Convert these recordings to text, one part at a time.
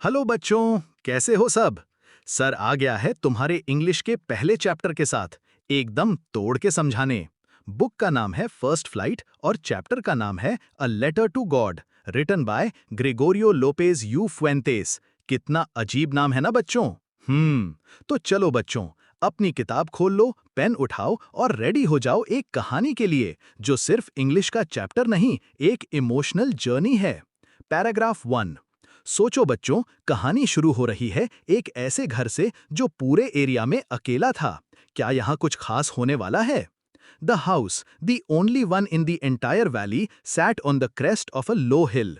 Hello बच्चों, कैसे हो सब। सर आ गया है तुम्हारे इंग्लिश के पहले चैप्टर के साथ, एकदम तोड़ के समझाने। बुक का नाम है फर्स्ट फ्लाइट और चैप्टर का नाम है a letter to God, written by Gregorio Lopez y Fuentes. कितना अजीब नाम है ना बच्चों। तो चलो बच्चों, अपनी किताब खोल लो, पेन उठाओ और रेडी हो जाओ एक कहानी के लिए जो सिर्फ इंग्लिश का चैप्टर नहीं, एक इमोशनल जर्नी है। पैराग्राफ 1। सोचो बच्चों, कहानी शुरू हो रही है एक ऐसे घर से जो पूरे एरिया में अकेला था। क्या यहाँ कुछ खास होने वाला है? The house, the only one in the entire valley, sat on the crest of a low hill.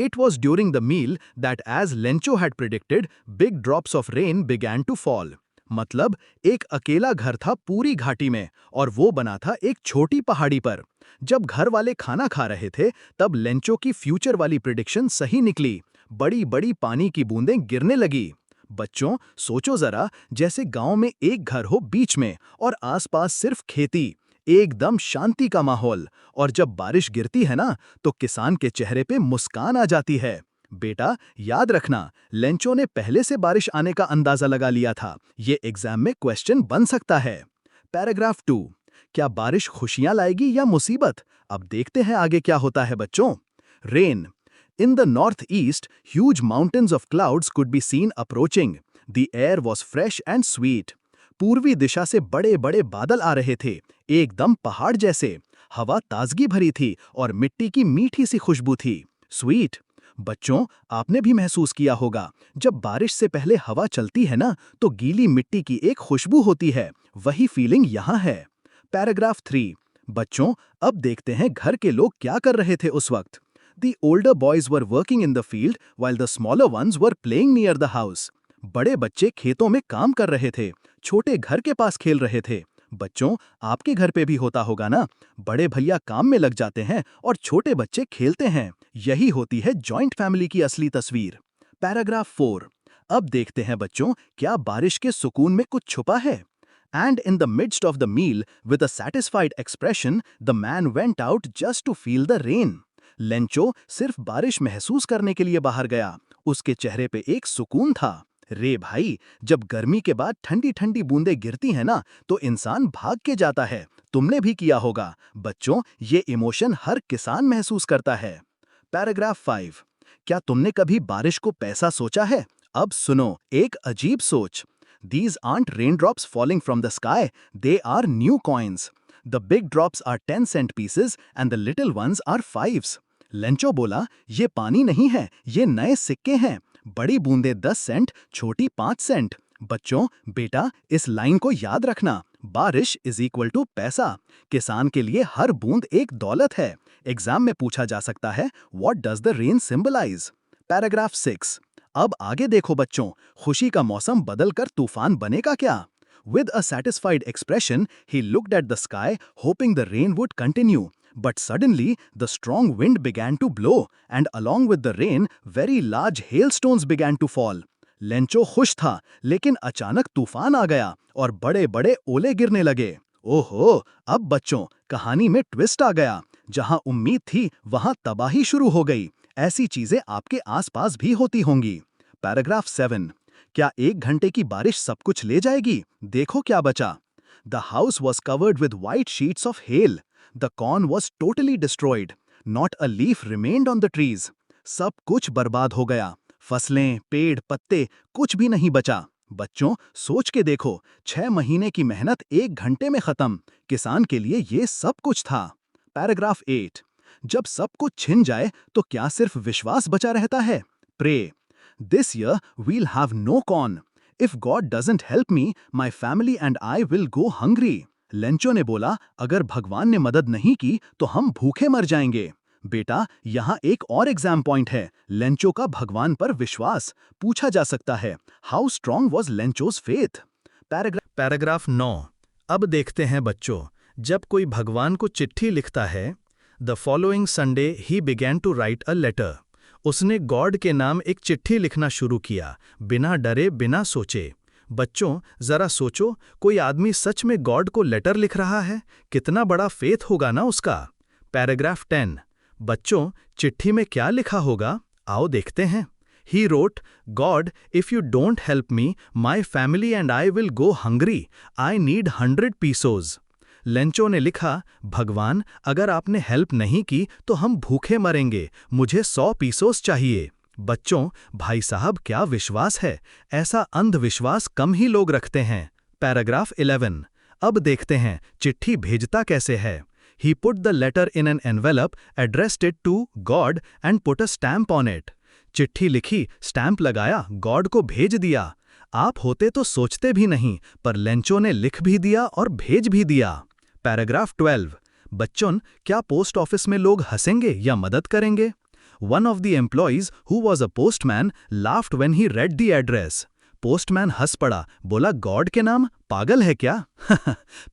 It was during the meal that, as Lencho had predicted, big drops of rain began to fall. मतलब एक अकेला घर था पूरी घाटी में और वो बना था एक छोटी पहाड़ी पर। जब घर वाले खाना खा रहे थे तब लेंचो की फ्यूचर वाली प्रिडिक्शन सही निकली। बड़ी बड़ी पानी की बूंदें गिरने लगी। बच्चों सोचो जरा, जैसे गांव में एक घर हो बीच में और आसपास सिर्फ खेती, एकदम शांति का माहौल। और जब बारिश गिरती है ना तो किसान के चेहरे पे मुस्कान आ जाती है। बेटा याद रखना, लेंचो ने पहले से बारिश आने का अंदाजा लगा लिया था। ये एग्जाम में क्वेश्चन बन सकता है। पैराग्राफ 2। क्या बारिश खुशियां लाएगी या मुसीबत? अब देखते हैं आगे क्या होता है बच्चों। Rain. In the northeast, huge mountains of clouds could be seen approaching. The air was fresh and sweet. पूर्वी दिशा से बड़े बड़े बादल आ रहे थे, एकदम पहाड़ जैसे। हवा ताजगी भरी थी और मिट्टी की मीठी सी खुशबू थी। स्वीट। बच्चों आपने भी महसूस किया होगा, जब बारिश से पहले हवा चलती है ना तो गीली मिट्टी की एक खुशबू होती है। वही फीलिंग यहाँ है। पैराग्राफ 3। बच्चों अब देखते हैं घर के लोग क्या कर रहे थे उस वक्त। The older boys were working in the field while the smaller ones were playing near the house. बड़े बच्चे खेतों में काम कर रहे थे, छोटे घर के पास खेल रहे थे। बच्चों आपके घर पे भी होता होगा ना, बड़े भैया काम में लग जाते हैं और छोटे बच्चे खेलते हैं। यही होती है जॉइंट फैमिली की असली तस्वीर। पैराग्राफ 4। अब देखते हैं बच्चों, क्या बारिश के सुकून में कुछ छुपा है? And in the midst of the meal, with a satisfied expression, the man went out just to feel the rain. Lencho सिर्फ बारिश महसूस करने के लिए बाहर गया। उसके चेहरे पे एक सुकून था। रे भाई, जब गर्मी के बाद ठंडी ठंडी बूंदें गिरती हैं ना तो इंसान भाग के जाता है। तुमने भी किया होगा। बच्चों ये इमोशन हर किसान महसूस करता है। पैराग्राफ 5। क्या तुमने कभी बारिश को पैसा सोचा है? अब सुनो एक अजीब सोच। These aren't raindrops falling from the sky, they are new coins. The big drops are 10-cent pieces and the little ones are fives. Lencho बोला, ये पानी नहीं है, ये नए सिक्के हैं। बड़ी बूंदें 10 सेंट, छोटी 5 सेंट। बच्चों बेटा इस लाइन को याद रखना, बारिश इज इक्वल टू पैसा। किसान के लिए हर बूंद एक दौलत है। एग्जाम में पूछा जा सकता है, what does the rain symbolize? Paragraph 6। अब आगे देखो बच्चों, खुशी का मौसम बदलकर तूफान बनेगा क्या? With a satisfied expression, he looked at the sky, hoping the rain would continue. But suddenly, the strong wind began to blow, and along with the rain, very large hailstones began to fall. Lencho खुश था, लेकिन अचानक तूफान आ गया और बड़े-बड़े ओले गिरने लगे। ओहो, अब बच्चों, कहानी में ट्विस्ट आ गया। जहां उम्मीद थी, वहां तबाही शुरू हो गई। ऐसी चीजें आपके आसपास भी होती होंगी। पैराग्राफ 7। क्या 1 घंटे की बारिश सब कुछ ले जाएगी? देखो क्या बचा। The house was covered with white sheets of hell. The corn was totally destroyed. Not a leaf remained on the trees. सब कुछ बर्बाद हो गया। फसलें, पेड़, पत्ते, कुछ भी नहीं बचा। बच्चों सोच के देखो, 6 महीने की मेहनत 1 घंटे में खत्म। किसान के लिए ये सब कुछ था। पैराग्राफ 8। जब सब कुछ छिन जाए तो क्या सिर्फ विश्वास बचा रहता है? Pray. This year we'll have no corn. If God doesn't help me, my family and I will go hungry. Lencho ने बोला, अगर भगवान ने मदद नहीं की तो हम भूखे मर जाएंगे। बेटा यहाँ एक और एग्जाम पॉइंट है, लेंचो का भगवान पर विश्वास। पूछा जा सकता है, how strong was Lencho's faith? Paragraph 9। अब देखते हैं बच्चों, जब कोई भगवान को चिट्ठी लिखता है। The following Sunday he began to write a letter. उसने गॉड के नाम एक चिट्ठी लिखना शुरू किया, बिना डरे बिना सोचे। बच्चों जरा सोचो, कोई आदमी सच में गॉड को लेटर लिख रहा है, कितना बड़ा फेथ होगा ना उसका। पैराग्राफ 10। बच्चों चिट्ठी में क्या लिखा होगा? आओ देखते हैं। He wrote, God, if you don't help me, my family and I will go hungry. I need 100 pesos. Lencho ने लिखा, भगवान, अगर आपने हेल्प नहीं की तो हम भूखे मरेंगे, मुझे 100 पीसोस चाहिए। बच्चों, भाई साहब क्या विश्वास है, ऐसा अंधविश्वास कम ही लोग रखते हैं। पैराग्राफ 11। अब देखते हैं चिट्ठी भेजता कैसे है। He put the letter in an envelope, addressed it to God and put a stamp on it. चिट्ठी लिखी, स्टैंप लगाया, गॉड को भेज दिया। आप होते तो सोचते भी नहीं, पर लेंचो ने लिख भी दिया और भेज भी दिया। पैराग्राफ 12। बच्चों, क्या पोस्ट ऑफिस में लोग हंसेंगे या मदद करेंगे? One of the employees, who was a postman, laughed when he read the address. Postman हंस पड़ा, बोला, गॉड के नाम, पागल है क्या?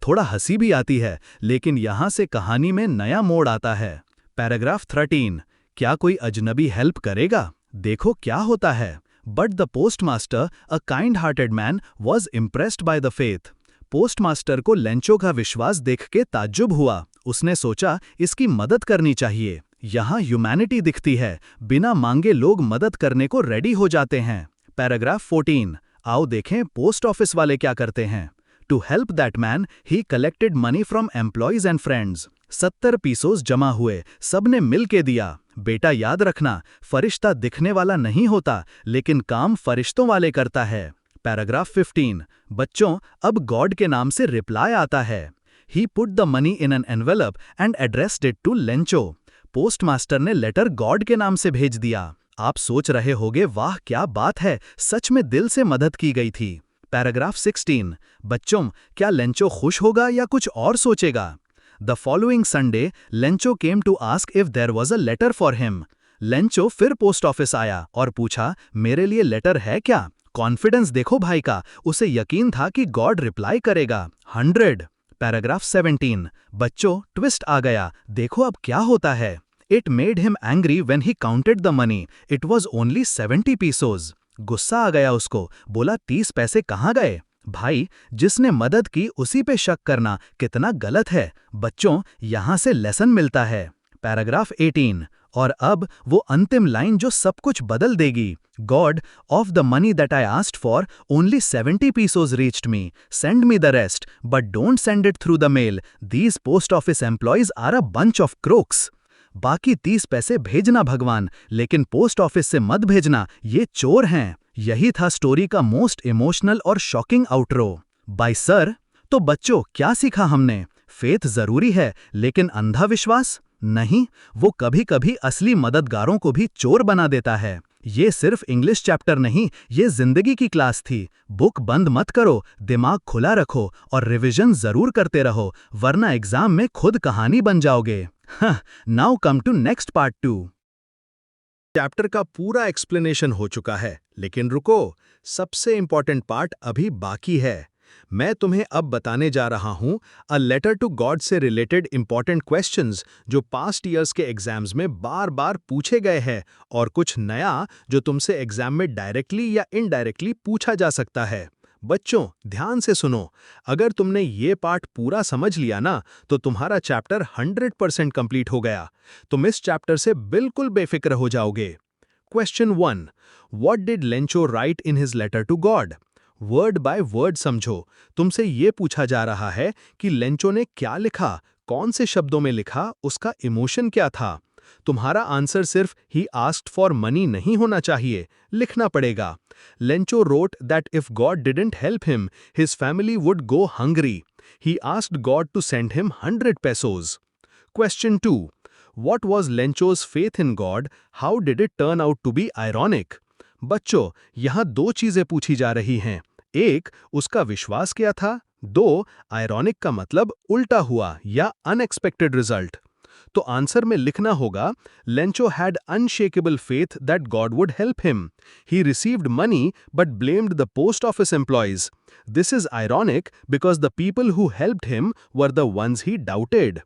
थोड़ा हंसी भी आती है, लेकिन यहां से कहानी में नया मोड़ आता है। पैराग्राफ 13। क्या कोई अजनबी हेल्प करेगा? देखो क्या होता है। But the postmaster, a kind hearted man, was impressed by the faith. Postmaster को लेंचो का विश्वास देख के ताज्जुब हुआ। उसने सोचा, इसकी मदद करनी चाहिए। यहाँ ह्यूमैनिटी दिखती है, बिना मांगे लोग मदद करने को रेडी हो जाते हैं। पैराग्राफ 14। आओ देखें पोस्ट ऑफिस वाले क्या करते हैं। To help that man, he collected money from employees and friends. 70 pesos जमा हुए, सबने मिल के दिया। बेटा याद रखना, फरिश्ता दिखने वाला नहीं होता, लेकिन काम फरिश्तों वाले करता है। पैराग्राफ 15। बच्चों, अब गॉड के नाम से रिप्लाई आता है। He put the money in an envelope and addressed it to Lencho. Postmaster ने लेटर गॉड के नाम से भेज दिया। आप सोच रहे होगे, वाह क्या बात है, सच में दिल से मदद की गई थी। पैराग्राफ 16। बच्चों, क्या लेंचो खुश होगा या कुछ और सोचेगा? The following Sunday, Lencho came to ask if there was a letter for him. Lencho फिर पोस्ट ऑफिस आया और पूछा, मेरे लिए लेटर है क्या? कॉन्फिडेंस देखो भाई का, उसे यकीन था कि गॉड रिप्लाई करेगा। 100। पैराग्राफ 17। बच्चों, ट्विस्ट आ गया, देखो अब क्या होता है। It made him angry when he counted the money. It was only 70 pesos. गुस्सा आ गया उसको, बोला 30 पैसे कहाँ गए? भाई, जिसने मदद की उसी पे शक करना कितना गलत है। बच्चों, यहाँ से लेसन मिलता है। पैराग्राफ 18। और अब वो अंतिम लाइन जो सब कुछ बदल देगी। God, of the money that I asked for, only 70 pesos reached me. Send me the rest, but don't send it through the mail. These post office employees are a bunch of crooks. बाकी 30 पैसे भेजना भगवान, लेकिन post office से मत भेजना, ये चोर हैं। यही था स्टोरी का मोस्ट इमोशनल और शॉकिंग आउटरो बाय सर। तो बच्चों, क्या सीखा हमने? फेथ जरूरी है, लेकिन अंधा विश्वास नहीं। वो कभी कभी असली मददगारों को भी चोर बना देता है। ये सिर्फ इंग्लिश चैप्टर नहीं, ये जिंदगी की क्लास थी। बुक बंद मत करो, दिमाग खुला रखो और रिवीजन जरूर करते रहो, वरना एग्जाम में खुद कहानी बन जाओगे। Now come to next part 2। Chapter का पूरा एक्सप्लेनेशन हो चुका है, लेकिन रुको, सबसे इंपॉर्टेंट पार्ट अभी बाकी है। मैं तुम्हें अब बताने जा रहा हूं अ लेटर टू गॉड से रिलेटेड इंपॉर्टेंट क्वेश्चंस जो पास्ट ईयर्स के एग्जाम्स में बार बार पूछे गए हैं, और कुछ नया जो तुमसे एग्जाम में डायरेक्टली या इनडायरेक्टली पूछा जा सकता है। बच्चों, ध्यान से सुनो, अगर तुमने ये पार्ट पूरा समझ लिया ना, तो तुम्हारा चैप्टर 100% कंप्लीट हो गया। तुम इस चैप्टर से बिल्कुल बेफिक्र हो जाओगे। Question 1। What did Lencho write in his letter to God? Word by word समझो। तुमसे ये पूछा जा रहा है कि लेंचो ने क्या लिखा, कौन से शब्दों में लिखा, उसका इमोशन क्या था। तुम्हारा आंसर सिर्फ ही आस्क्ड फॉर मनी नहीं होना चाहिए, लिखना पड़ेगा। Lencho wrote that if God didn't help him, his family would go hungry. He asked God to send him 100 pesos. Question 2. What was Lencho's faith in God? How did it turn out to be ironic? बच्चों, यहाँ दो चीजें पूछी जा रही हैं। एक, उसका विश्वास क्या था। 2, आयरॉनिक का मतलब उल्टा हुआ या अनएक्सपेक्टेड रिजल्ट। तो आंसर में लिखना होगा, Lencho had unshakeable faith that God would help him. He received money but blamed the post office employees. This is ironic because the people who helped him were the ones he doubted.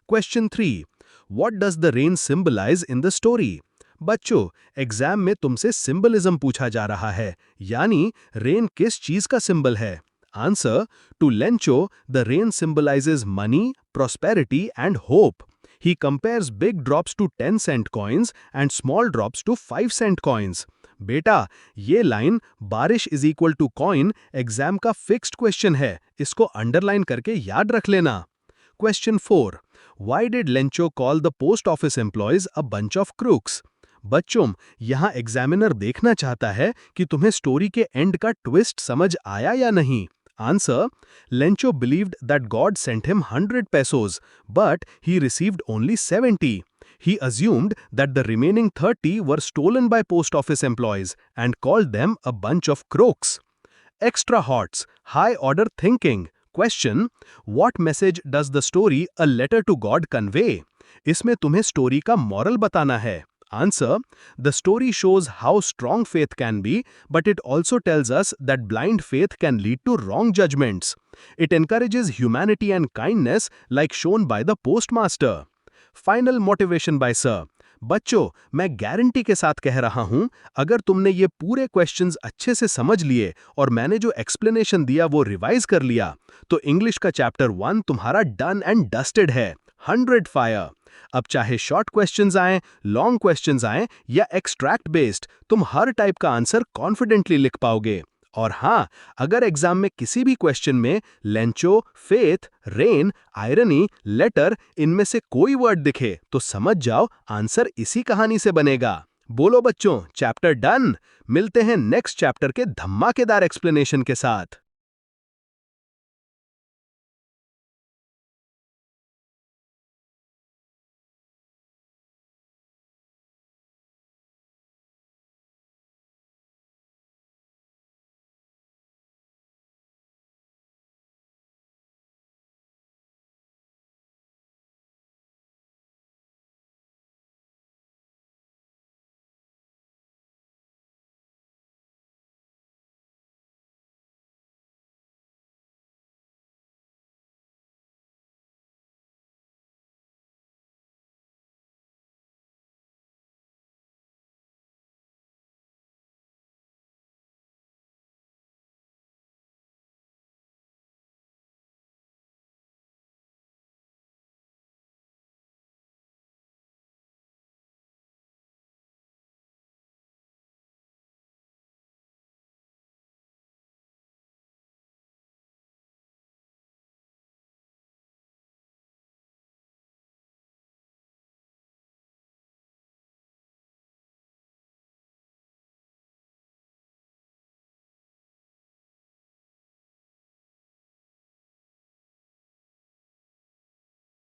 Question 3. What does the rain symbolize in the story? बच्चों, exam में तुमसे symbolism पूछा जा रहा है, यानी rain किस चीज का सिंबल है। Answer, to Lencho the rain symbolizes money, prosperity and hope. He compares big drops to 10 cent coins and small drops to 5 cent coins. बेटा, ये लाइन बारिश is equal to coin exam का fixed question है, इसको underline करके याद रख लेना। Question 4, why did Lencho call the post office employees a bunch of crooks? बच्चों, यहाँ एग्जामिनर देखना चाहता है कि तुम्हें स्टोरी के एंड का ट्विस्ट समझ आया या नहीं। Answer, Lencho believed that God sent him 100 pesos, but he received only 70. He assumed that the remaining 30 were stolen by post office employees and called them a bunch of crooks. Extra Hots, High Order Thinking. Question, what message does the story A Letter to God convey? इसमें तुम्हें story का moral बताना है। Answer, the story shows how strong faith can be, but it also tells us that blind faith can lead to wrong judgments. It encourages humanity and kindness like shown by the postmaster. Final motivation by Sir. बच्चों, मैं guarantee के साथ कह रहा हूं, अगर तुमने ये पूरे क्वेश्चंस अच्छे से समझ लिए और मैंने जो एक्सप्लेनेशन दिया वो रिवाइज कर लिया, तो इंग्लिश का चैप्टर 1 तुम्हारा डन एंड डस्टेड है। 100 फायर। अब चाहे शॉर्ट क्वेश्चंस आएं, लॉन्ग क्वेश्चंस आएं या एक्सट्रैक्ट बेस्ड, तुम हर टाइप का आंसर कॉन्फिडेंटली लिख पाओगे। और हाँ, अगर एग्जाम में किसी भी क्वेश्चन में Lencho, faith, rain, irony, letter इनमें से कोई वर्ड दिखे तो समझ जाओ आंसर इसी कहानी से बनेगा। बोलो बच्चों, चैप्टर डन। मिलते हैं नेक्स्ट चैप्टर के धमाकेदार एक्सप्लेनेशन के साथ।